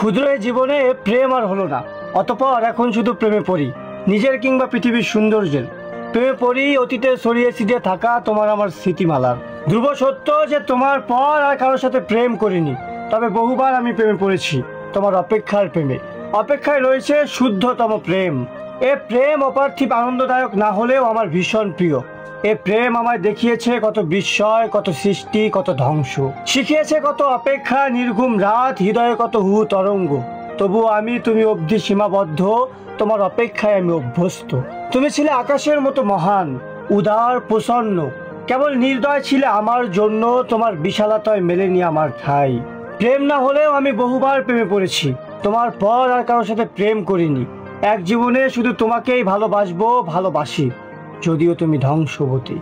ক্ষুদ্র এই জীবনে প্রেম আর হলো না, অতঃপর এখন শুধু প্রেমে পড়ি, নিজের কিংবা পৃথিবীর সৌন্দর্যের। প্রেমে পড়ি অতীতে ছড়িয়ে ছিটিয়ে থাকা তোমার আমার স্মৃতিমালার। ধ্রুব সত্য যে তোমার পর আর কারোর সাথে প্রেম করিনি, তবে বহুবার আমি প্রেমে পড়েছি তোমার অপেক্ষার প্রেমে। অপেক্ষায় রয়েছে শুদ্ধতম প্রেম। এ প্রেম অপার্থিব আনন্দদায়ক না হলেও আমার ভীষণ প্রিয়। এ প্রেম আমায় দেখিয়েছে কত বিস্ময়, কত সৃষ্টি, কত ধ্বংস, শিখিয়েছে কত অপেক্ষা, নির্ঘুম রাত, হৃদয়ে কত হু তরঙ্গ। তবুও আমি তুমি অবধি সীমাবদ্ধ, তোমার অপেক্ষায় আমি অভ্যস্ত। তুমি ছিলে আকাশের মতো মহান, উদার, প্রসন্ন, কেবল নির্দয় ছিলে আমার জন্য, তোমার বিশালতায় মেলেনি আমার ঠাঁই। প্রেম না হলেও আমি বহুবার প্রেমে পড়েছি, তোমার পর আর কারোর সাথে প্রেম করিনি। এক জীবনে শুধু তোমাকেই ভালোবাসবো, ভালোবাসি, যদিও তুমি ধ্বংসবতী।